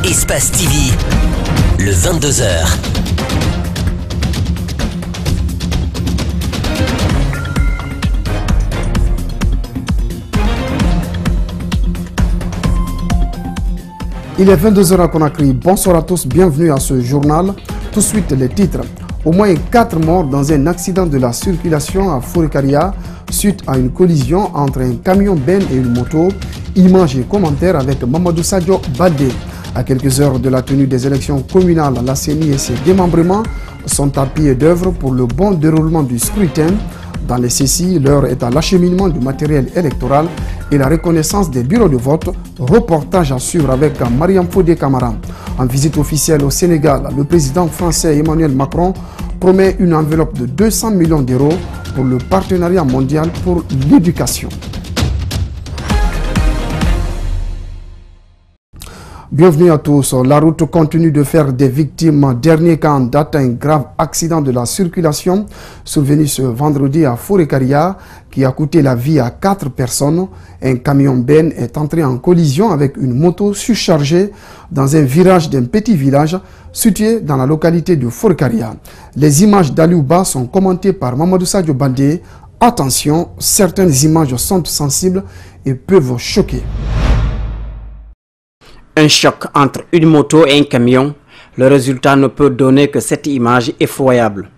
Espace TV, le 22h. Il est 22h à Conakry. Bonsoir à tous, bienvenue à ce journal. Tout de suite les titres. Au moins 4 morts dans un accident de la circulation à Fourekaria suite à une collision entre un camion Ben et une moto. Images et commentaires avec Mamadou Sadio Baldé. À quelques heures de la tenue des élections communales, la CENI et ses démembrements sont à pied d'œuvre pour le bon déroulement du scrutin. Dans les CECI, l'heure est à l'acheminement du matériel électoral et la reconnaissance des bureaux de vote. Reportage à suivre avec Mariam Fodé Camara. En visite officielle au Sénégal, le président français Emmanuel Macron promet une enveloppe de 200 millions d'euros pour le partenariat mondial pour l'éducation. Bienvenue à tous. La route continue de faire des victimes. Dernier cas en date, un grave accident de la circulation survenu ce vendredi à Fourekaria qui a coûté la vie à 4 personnes. Un camion Ben est entré en collision avec une moto surchargée dans un virage d'un petit village situé dans la localité de Fourekaria. Les images d'Aliouba sont commentées par Mamadou Sadio Baldé. Attention, certaines images sont sensibles et peuvent choquer. Un choc entre une moto et un camion, le résultat ne peut donner que cette image effroyable.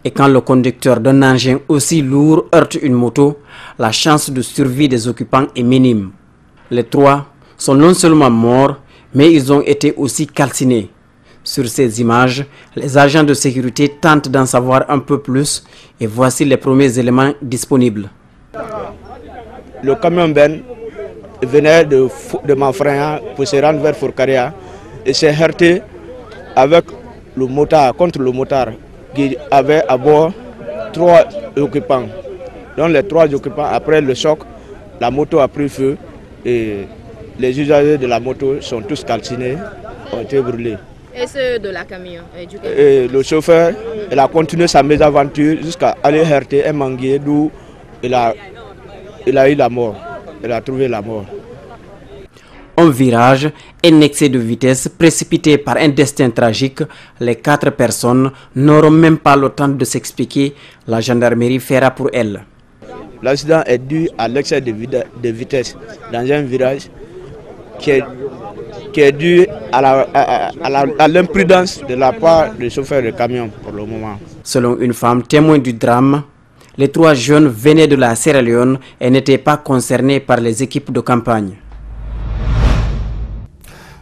Et quand le conducteur d'un engin aussi lourd heurte une moto, la chance de survie des occupants est minime. Les 3 sont non seulement morts, mais ils ont été aussi calcinés. Sur ces images, les agents de sécurité tentent d'en savoir un peu plus et voici les premiers éléments disponibles. Le camion Ben venait de Manfrein pour se rendre vers Fourekaria et s'est heurté avec le motard, contre le motard qui avait à bord 3 occupants. Donc les 3 occupants, après le choc, la moto a pris feu et les usagers de la moto sont tous calcinés, ont été brûlés. Et ceux de la camion, du camion. Et le chauffeur, il a continué sa mésaventure jusqu'à aller heurter un manguier d'où il a eu la mort. Il a trouvé la mort. Un virage, un excès de vitesse précipité par un destin tragique. Les 4 personnes n'auront même pas le temps de s'expliquer. La gendarmerie fera pour elles. L'accident est dû à l'excès de vitesse dans un virage qui est dû à l'imprudence de la part du chauffeur de camion pour le moment. Selon une femme témoin du drame, les 3 jeunes venaient de la Sierra Leone et n'étaient pas concernés par les équipes de campagne.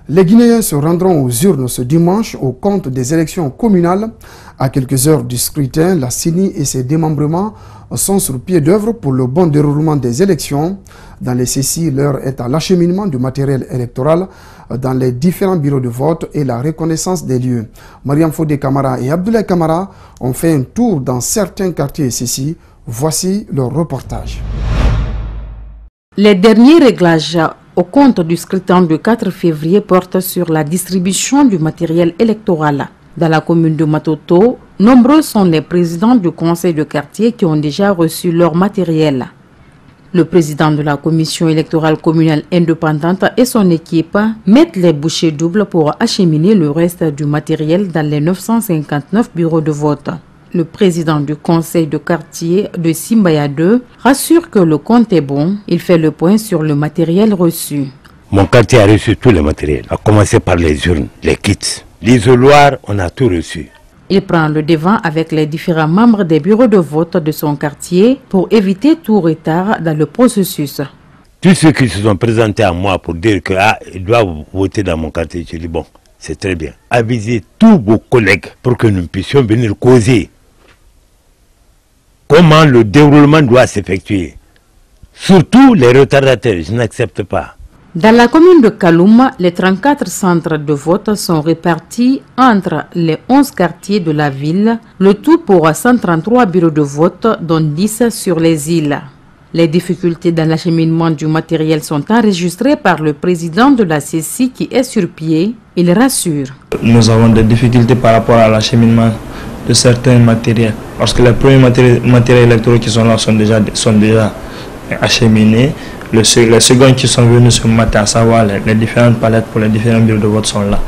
Les Guinéens se rendront aux urnes ce dimanche au compte des élections communales. À quelques heures du scrutin, la CENI et ses démembrements sont sur pied d'œuvre pour le bon déroulement des élections. Dans les CECI, l'heure est à l'acheminement du matériel électoral dans les différents bureaux de vote et la reconnaissance des lieux. Mariam Fodé Camara et Abdoulaye Camara ont fait un tour dans certains quartiers CECI. Voici leur reportage. Les derniers réglages au compte du scrutin du 4 février portent sur la distribution du matériel électoral. Dans la commune de Matoto, nombreux sont les présidents du conseil de quartier qui ont déjà reçu leur matériel. Le président de la commission électorale communale indépendante et son équipe mettent les bouchées doubles pour acheminer le reste du matériel dans les 959 bureaux de vote. Le président du conseil de quartier de Simbaya 2 rassure que le compte est bon. Il fait le point sur le matériel reçu. Mon quartier a reçu tout le matériel, à commencer par les urnes, les kits, l'isoloir, on a tout reçu. Il prend le devant avec les différents membres des bureaux de vote de son quartier pour éviter tout retard dans le processus. Tous ceux qui se sont présentés à moi pour dire qu'ils doivent voter dans mon quartier, je dis bon, c'est très bien. Avisez tous vos collègues pour que nous puissions venir causer comment le déroulement doit s'effectuer. Surtout les retardataires, je n'accepte pas. Dans la commune de Kaloum, les 34 centres de vote sont répartis entre les 11 quartiers de la ville, le tout pour 133 bureaux de vote, dont 10 sur les îles. Les difficultés dans l'acheminement du matériel sont enregistrées par le président de la CECI qui est sur pied. Il rassure. Nous avons des difficultés par rapport à l'acheminement de certains matériels, parce que les premiers matériels électoraux qui sont là sont déjà acheminés. Les secondes qui sont venues ce matin, à savoir les différentes palettes pour les différents bureaux de vote sont là.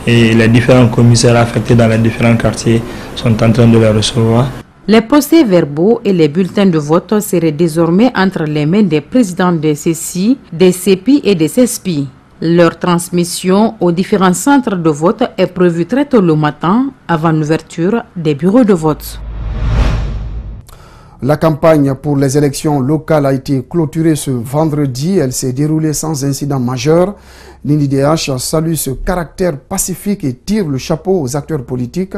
Et les différents commissaires affectés dans les différents quartiers sont en train de les recevoir. Les procès-verbaux et les bulletins de vote seraient désormais entre les mains des présidents des CECI, des CEPI et des CESPI. Leur transmission aux différents centres de vote est prévue très tôt le matin, avant l'ouverture des bureaux de vote. La campagne pour les élections locales a été clôturée ce vendredi. Elle s'est déroulée sans incident majeur. L'INIDH salue ce caractère pacifique et tire le chapeau aux acteurs politiques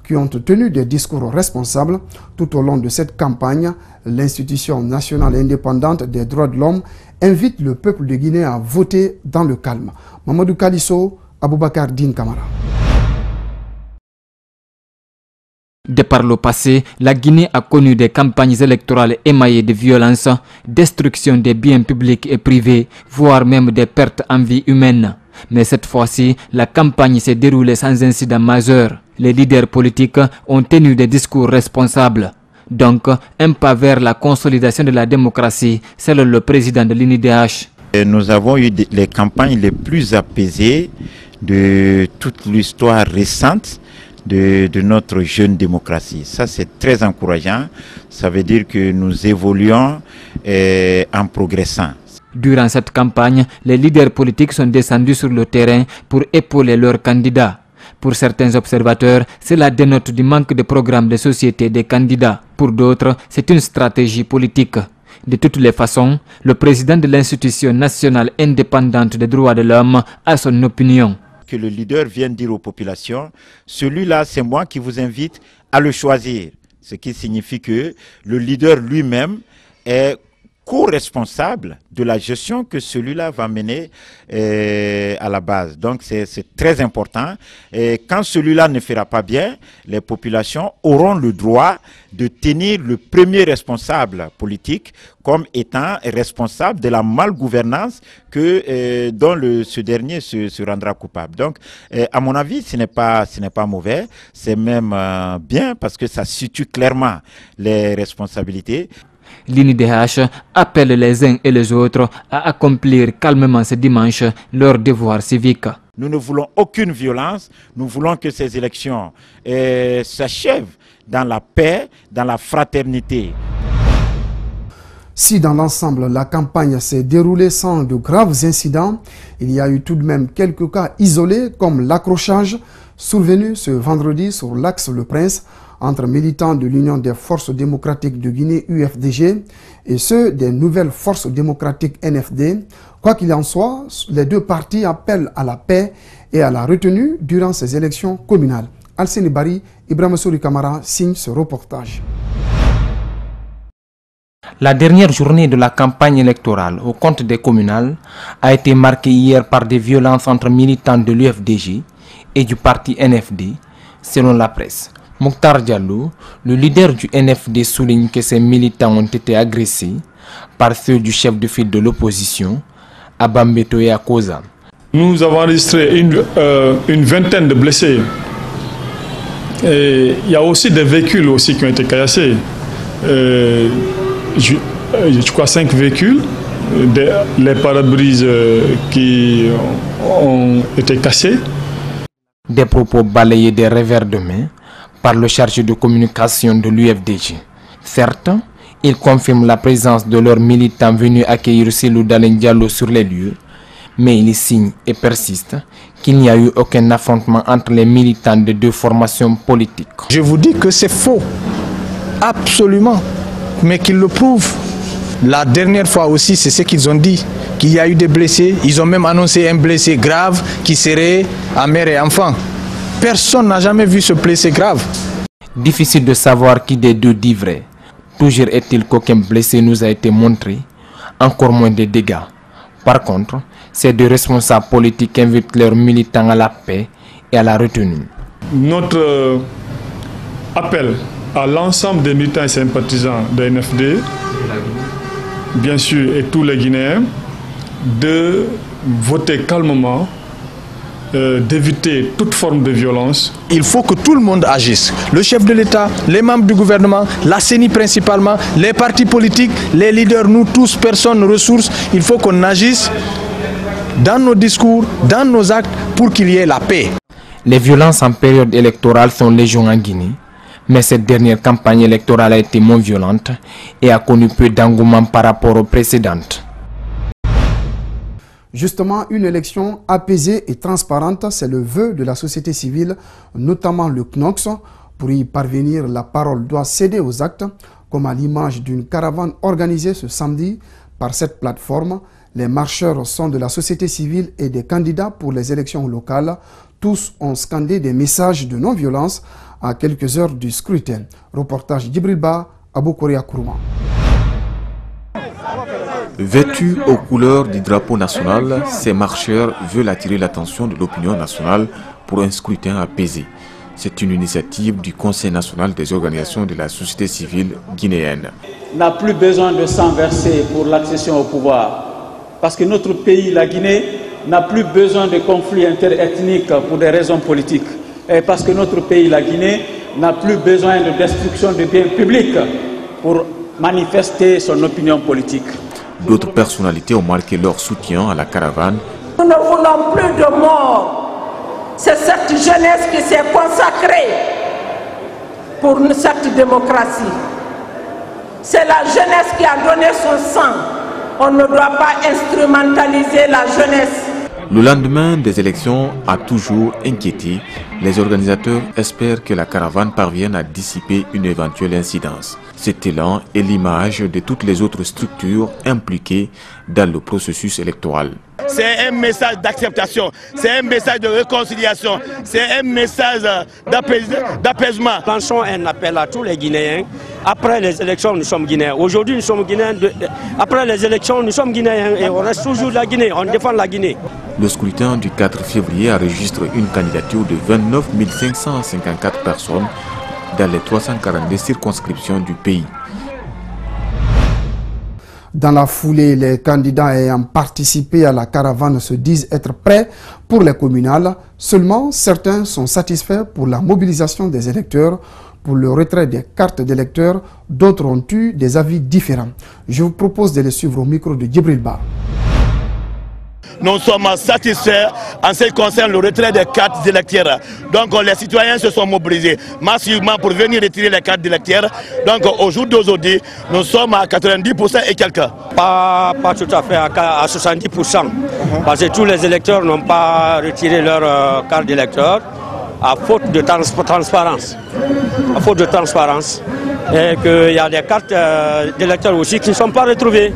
qui ont tenu des discours responsables. Tout au long de cette campagne, l'institution nationale indépendante des droits de l'homme invite le peuple de Guinée à voter dans le calme. Mamadou Kalisso, Aboubakar Din Kamara. De par le passé, la Guinée a connu des campagnes électorales émaillées de violence, destruction des biens publics et privés, voire même des pertes en vie humaine. Mais cette fois-ci, la campagne s'est déroulée sans incident majeur. Les leaders politiques ont tenu des discours responsables. Donc, un pas vers la consolidation de la démocratie, selon le président de l'INIDH. Nous avons eu les campagnes les plus apaisées de toute l'histoire récente de notre jeune démocratie. Ça, c'est très encourageant. Ça veut dire que nous évoluons en progressant. Durant cette campagne, les leaders politiques sont descendus sur le terrain pour épauler leurs candidats. Pour certains observateurs, cela dénote du manque de programme de société des candidats. Pour d'autres, c'est une stratégie politique. De toutes les façons, le président de l'institution nationale indépendante des droits de l'homme a son opinion. Que le leader vienne dire aux populations, celui-là c'est moi qui vous invite à le choisir. Ce qui signifie que le leader lui-même est co-responsable de la gestion que celui-là va mener à la base. Donc c'est très important. Et quand celui-là ne fera pas bien, les populations auront le droit de tenir le premier responsable politique comme étant responsable de la malgouvernance dont ce dernier se rendra coupable. Donc, à mon avis, ce n'est pas mauvais, c'est même bien parce que ça situe clairement les responsabilités. L'INIDH appelle les uns et les autres à accomplir calmement ce dimanche leur devoir civique. Nous ne voulons aucune violence, nous voulons que ces élections s'achèvent dans la paix, dans la fraternité. Si dans l'ensemble la campagne s'est déroulée sans de graves incidents, il y a eu tout de même quelques cas isolés comme l'accrochage survenu ce vendredi sur l'axe Le Prince entre militants de l'Union des forces démocratiques de Guinée UFDG et ceux des nouvelles forces démocratiques NFD. Quoi qu'il en soit, les deux partis appellent à la paix et à la retenue durant ces élections communales. Alcine Bari, Ibrahima Souri Kamara signe ce reportage. La dernière journée de la campagne électorale au compte des communales a été marquée hier par des violences entre militants de l'UFDG et du parti NFD, selon la presse. Mokhtar Diallo, le leader du NFD, souligne que ces militants ont été agressés par ceux du chef de file de l'opposition, Abambeto Yakosa. Nous avons enregistré une vingtaine de blessés. Et il y a aussi des véhicules aussi qui ont été caillassés. Je crois 5 véhicules, les pare-brises qui ont été cassés. Des propos balayés des revers de main par le chargé de communication de l'UFDG. Certes, ils confirment la présence de leurs militants venus accueillir Selou Dalen Diallo sur les lieux, mais ils signent et persistent qu'il n'y a eu aucun affrontement entre les militants de deux formations politiques. Je vous dis que c'est faux, absolument, mais qu'ils le prouvent. La dernière fois aussi, c'est ce qu'ils ont dit, qu'il y a eu des blessés. Ils ont même annoncé un blessé grave qui serait à mère et enfant. Personne n'a jamais vu ce blessé grave. Difficile de savoir qui des deux dit vrai. Toujours est-il qu'aucun blessé nous a été montré, encore moins des dégâts. Par contre, ces deux responsables politiques invitent leurs militants à la paix et à la retenue. Notre appel à l'ensemble des militants et sympathisants de NFD, bien sûr, et tous les Guinéens, de voter calmement d'éviter toute forme de violence. Il faut que tout le monde agisse. Le chef de l'État, les membres du gouvernement, la CENI principalement, les partis politiques, les leaders, nous tous, personnes, ressources. Il faut qu'on agisse dans nos discours, dans nos actes pour qu'il y ait la paix. Les violences en période électorale sont légion en Guinée, mais cette dernière campagne électorale a été moins violente et a connu peu d'engouement par rapport aux précédentes. Justement, une élection apaisée et transparente, c'est le vœu de la société civile, notamment le CNOX. Pour y parvenir, la parole doit céder aux actes, comme à l'image d'une caravane organisée ce samedi par cette plateforme. Les marcheurs sont de la société civile et des candidats pour les élections locales. Tous ont scandé des messages de non-violence à quelques heures du scrutin. Reportage Djibril Ba, Abou Korea Kourouma. Vêtus aux couleurs du drapeau national, ces marcheurs veulent attirer l'attention de l'opinion nationale pour un scrutin apaisé. C'est une initiative du Conseil national des organisations de la société civile guinéenne. N'a plus besoin de sang versé pour l'accession au pouvoir. Parce que notre pays, la Guinée, n'a plus besoin de conflits interethniques pour des raisons politiques. Et parce que notre pays, la Guinée, n'a plus besoin de destruction de biens publics pour manifester son opinion politique. D'autres personnalités ont marqué leur soutien à la caravane. Nous ne voulons plus de morts. C'est cette jeunesse qui s'est consacrée pour cette démocratie. C'est la jeunesse qui a donné son sang. On ne doit pas instrumentaliser la jeunesse. Le lendemain des élections a toujours inquiété. Les organisateurs espèrent que la caravane parvienne à dissiper une éventuelle incidence. Cet élan est l'image de toutes les autres structures impliquées dans le processus électoral. C'est un message d'acceptation, c'est un message de réconciliation, c'est un message d'apaisement. Lançons un appel à tous les Guinéens. Après les élections, nous sommes Guinéens. Aujourd'hui, nous sommes Guinéens. Après les élections, nous sommes Guinéens et on reste toujours la Guinée, on défend la Guinée. Le scrutin du 4 février enregistre une candidature de 29 554 personnes dans les 342 circonscriptions du pays. Dans la foulée, les candidats ayant participé à la caravane se disent être prêts pour les communales. Seulement, certains sont satisfaits pour la mobilisation des électeurs, pour le retrait des cartes d'électeurs. D'autres ont eu des avis différents. Je vous propose de les suivre au micro de Djibril Ba. Nous sommes satisfaits en ce qui concerne le retrait des cartes d'électeurs. Donc les citoyens se sont mobilisés massivement pour venir retirer les cartes d'électeurs. Donc au jour d'aujourd'hui, nous sommes à 90% et quelques. Pas tout à fait à 70%. Parce que tous les électeurs n'ont pas retiré leur carte d'électeur à faute de transparence. À faute de transparence. Et qu'il y a des cartes d'électeurs aussi qui ne sont pas retrouvées.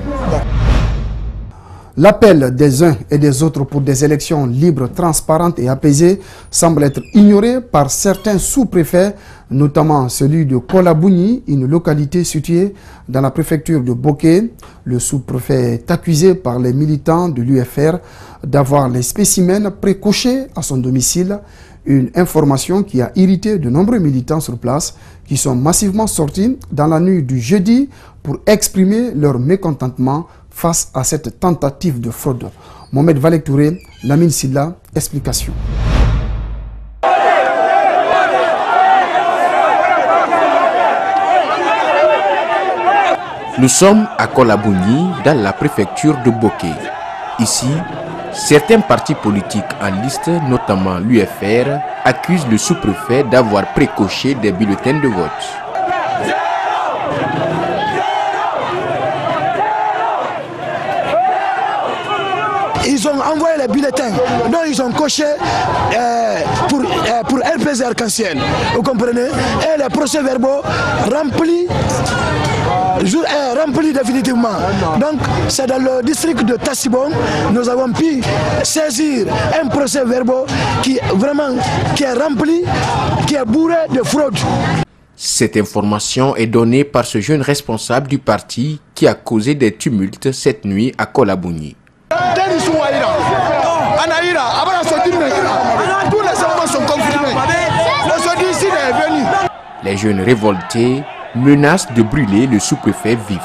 L'appel des uns et des autres pour des élections libres, transparentes et apaisées semble être ignoré par certains sous-préfets, notamment celui de Kolabouni, une localité située dans la préfecture de Boké. Le sous-préfet est accusé par les militants de l'UFR d'avoir les spécimens précochés à son domicile. Une information qui a irrité de nombreux militants sur place qui sont massivement sortis dans la nuit du jeudi pour exprimer leur mécontentement face à cette tentative de fraude. Mohamed Valek Touré, Lamine Silla, explication. Nous sommes à Kolabouni, dans la préfecture de Boké. Ici, certains partis politiques en liste, notamment l'UFR, accusent le sous-préfet d'avoir précoché des bulletins de vote. Ils ont envoyé les bulletins, dont ils ont coché pour LPZ Arc-en-Ciel, vous comprenez? Et les procès-verbaux remplis définitivement. Donc c'est dans le district de Tassibon, nous avons pu saisir un procès-verbaux qui est rempli, qui est bourré de fraude. Cette information est donnée par ce jeune responsable du parti qui a causé des tumultes cette nuit à Kolabouni. Les jeunes révoltés menacent de brûler le sous-préfet vif.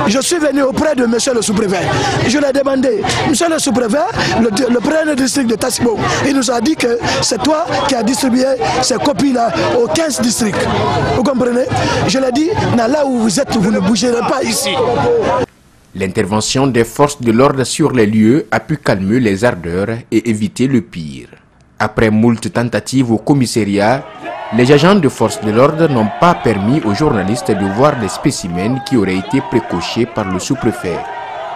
Je suis venu auprès de monsieur le sous-préfet. Je lui ai demandé, monsieur le sous-préfet, le premier district de Tassibon, il nous a dit que c'est toi qui as distribué ces copies-là aux 15 districts. Vous comprenez? Je lui ai dit, là où vous êtes, vous ne bougerez pas ici. L'intervention des forces de l'ordre sur les lieux a pu calmer les ardeurs et éviter le pire. Après moult tentatives au commissariat, les agents de force de l'ordre n'ont pas permis aux journalistes de voir les spécimens qui auraient été précochés par le sous-préfet.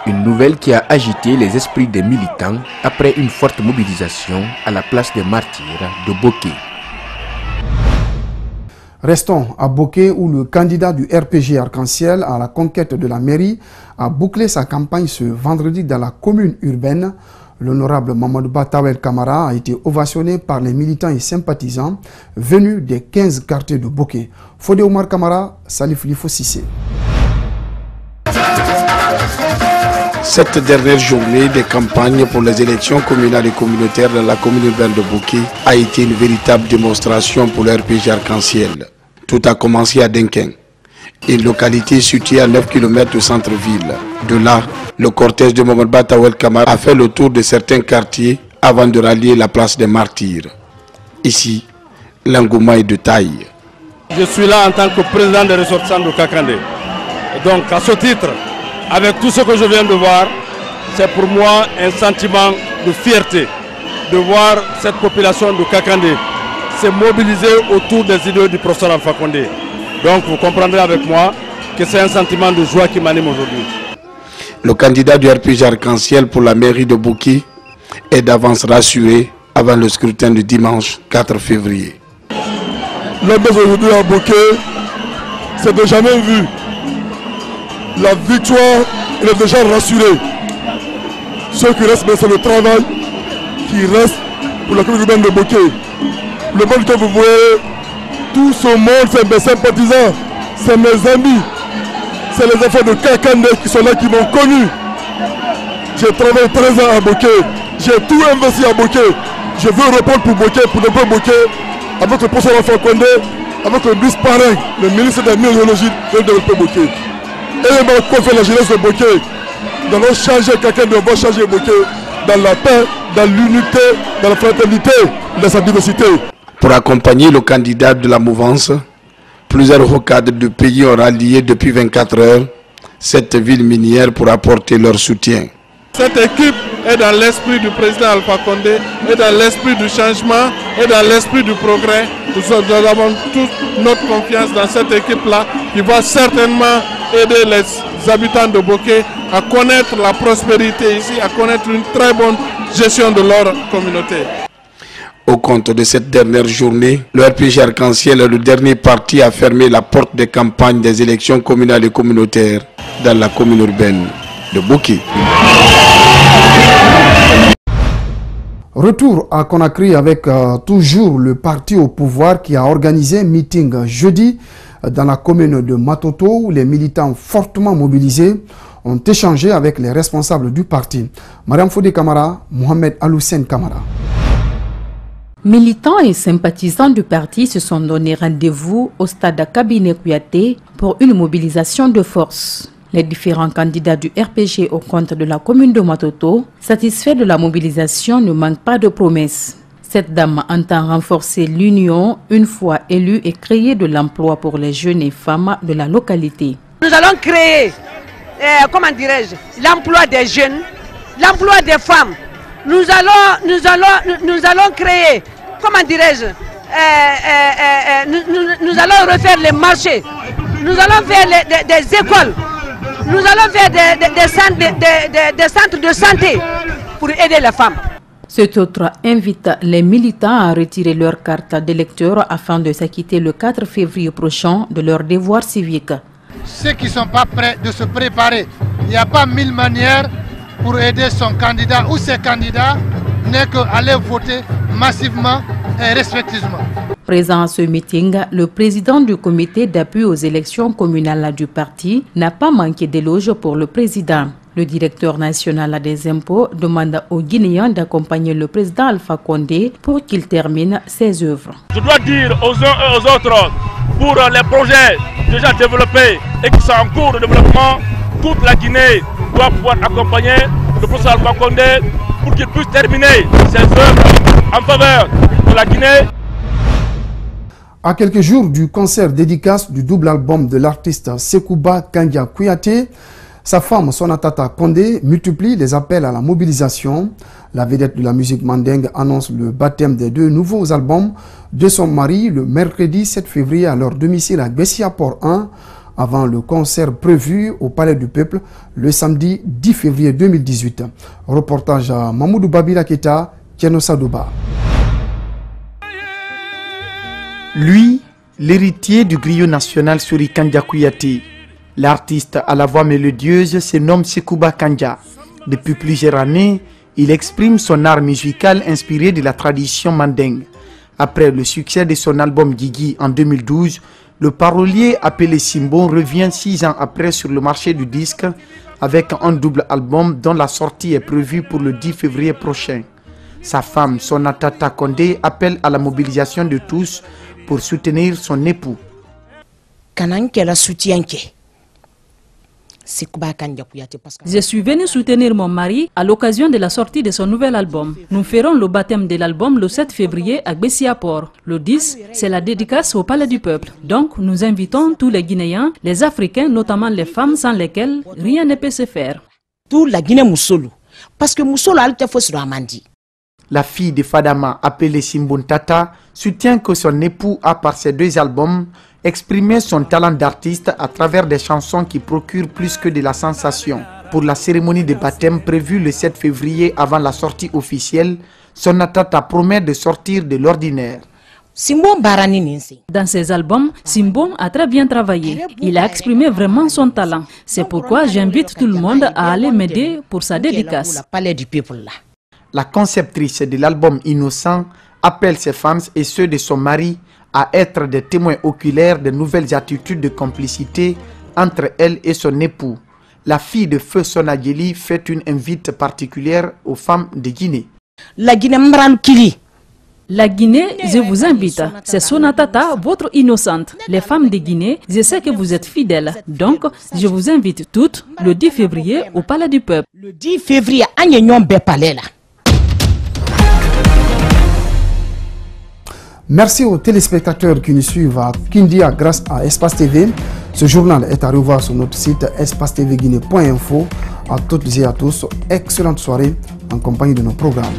Une nouvelle qui a agité les esprits des militants après une forte mobilisation à la place des martyrs de Boké. Restons à Boké où le candidat du RPG Arc-en-Ciel à la conquête de la mairie a bouclé sa campagne ce vendredi dans la commune urbaine. L'honorable Mamadou Tawel Kamara a été ovationné par les militants et sympathisants venus des 15 quartiers de Boké. Fodé Omar Kamara, Salif Lifo Sissé. Cette dernière journée des campagnes pour les élections communales et communautaires dans la commune urbaine de Boké a été une véritable démonstration pour le RPG Arc-en-Ciel. Tout a commencé à Denken, une localité située à 9 km du centre-ville. De là, le cortège de Mamadou Tawel Kamara a fait le tour de certains quartiers avant de rallier la place des martyrs. Ici, l'engouement est de taille. Je suis là en tant que président des ressortissants de Kakandé. Et donc, à ce titre, avec tout ce que je viens de voir, c'est pour moi un sentiment de fierté de voir cette population de Kakandé se mobiliser autour des idées du professeur Alpha Condé. Donc vous comprendrez avec moi que c'est un sentiment de joie qui m'anime aujourd'hui. Le candidat du RPG Arc-en-Ciel pour la mairie de Boké est d'avance rassuré avant le scrutin du dimanche 4 février. L'ambiance aujourd'hui à Boké, c'est de jamais vu. La victoire, elle est déjà rassurée. Ce qui reste, c'est le travail qui reste pour la commune urbaine de Boké. Le monde que vous voyez, tout ce monde, c'est mes sympathisants, c'est mes amis, c'est les enfants de Kakandé qui sont là, qui m'ont connu. J'ai travaillé 13 ans à Boké, j'ai tout investi à Boké. Je veux répondre pour Boké, pour le peuple Boké, avec le professeur Alpha Condé, avec le vice-parrain, le ministre de la Minéralogie de développer Boké. Et il m'a confié la jeunesse de Boké. Nous allons changer Kakandé, on va changer Boké dans la paix, dans l'unité, dans la fraternité, dans sa diversité. Pour accompagner le candidat de la mouvance, plusieurs hauts cadres de pays ont rallié depuis 24 heures cette ville minière pour apporter leur soutien. Cette équipe est dans l'esprit du président Alpha Condé, est dans l'esprit du changement, est dans l'esprit du progrès. Nous avons toute notre confiance dans cette équipe-là qui va certainement aider les habitants de Boké à connaître la prospérité ici, à connaître une très bonne gestion de leur communauté. Au compte de cette dernière journée, le RPG Arc-en-Ciel est le dernier parti à fermer la porte des campagnes des élections communales et communautaires dans la commune urbaine de Boké. Retour à Conakry avec toujours le parti au pouvoir qui a organisé un meeting jeudi dans la commune de Matoto où les militants fortement mobilisés ont échangé avec les responsables du parti. Mariam Fodé Kamara, Mohamed Aloussen Kamara. Militants et sympathisants du parti se sont donné rendez-vous au stade Kabiné Kouyaté pour une mobilisation de force. Les différents candidats du RPG au compte de la commune de Matoto, satisfaits de la mobilisation, ne manquent pas de promesses. Cette dame entend renforcer l'union une fois élue et créer de l'emploi pour les jeunes et femmes de la localité. Nous allons créer, l'emploi des jeunes, l'emploi des femmes. Nous allons créer, nous allons refaire les marchés, nous allons faire des écoles, nous allons faire des centres de santé pour aider les femmes. Cet autre invite les militants à retirer leur carte d'électeur afin de s'acquitter le 4 février prochain de leur devoir civique. Ceux qui ne sont pas prêts de se préparer, il n'y a pas 1000 manières pour aider son candidat ou ses candidats, n'est qu'aller voter massivement et respectivement. Présent à ce meeting, le président du comité d'appui aux élections communales du parti n'a pas manqué d'éloges pour le président. Le directeur national des impôts demande aux Guinéens d'accompagner le président Alpha Condé pour qu'il termine ses œuvres. Je dois dire aux uns et aux autres, pour les projets déjà développés et qui sont en cours de développement, toute la Guinée doit pouvoir accompagner le professeur Alpha Condé pour qu'il puisse terminer ses œuvres en faveur de la Guinée. À quelques jours du concert dédicace du double album de l'artiste Sekouba Kandia Kouyaté, sa femme Sonatata Condé multiplie les appels à la mobilisation. La vedette de la musique mandingue annonce le baptême des 2 nouveaux albums de son mari le mercredi 7 février à leur domicile à Bessia Port 1, avant le concert prévu au Palais du Peuple le samedi 10 février 2018. Reportage à Mamoudou Babila Keta, Tieno Sadouba. Lui, l'héritier du griot national Suri Kandia Kouyaté. L'artiste à la voix mélodieuse se nomme Sekouba Kandia. Depuis plusieurs années, il exprime son art musical inspiré de la tradition mandingue. Après le succès de son album Guigui en 2012, le parolier appelé Simbon revient 6 ans après sur le marché du disque avec un double album dont la sortie est prévue pour le 10 février prochain. Sa femme, Sonatata Condé, appelle à la mobilisation de tous pour soutenir son époux. Je suis venu soutenir mon mari à l'occasion de la sortie de son nouvel album. Nous ferons le baptême de l'album le 7 février à Bessia Port. Le 10, c'est la dédicace au Palais du Peuple. Donc, nous invitons tous les Guinéens, les Africains, notamment les femmes sans lesquelles rien ne peut se faire. Tout la Guinée Moussolo, parce que Moussolo a été fait sur Amandi. La fille de Fadama, appelée Simbon Tata, soutient que son époux a par ses 2 albums exprimé son talent d'artiste à travers des chansons qui procurent plus que de la sensation. Pour la cérémonie de baptême prévue le 7 février avant la sortie officielle, Sonatata promet de sortir de l'ordinaire. Dans ses albums, Simbon a très bien travaillé. Il a exprimé vraiment son talent. C'est pourquoi j'invite tout le monde à aller m'aider pour sa dédicace. La conceptrice de l'album Innocent appelle ses fans et ceux de son mari à être des témoins oculaires de nouvelles attitudes de complicité entre elle et son époux. La fille de Feu Sonadjeli fait une invite particulière aux femmes de Guinée. La Guinée, je vous invite. C'est Sonatata, votre innocente. Les femmes de Guinée, je sais que vous êtes fidèles. Donc, je vous invite toutes le 10 février au Palais du Peuple. Le 10 février, à Nyonyombe Palais là. Merci aux téléspectateurs qui nous suivent à Kindia grâce à Espace TV. Ce journal est à revoir sur notre site espacetvguinée.info. À toutes et à tous, excellente soirée en compagnie de nos programmes.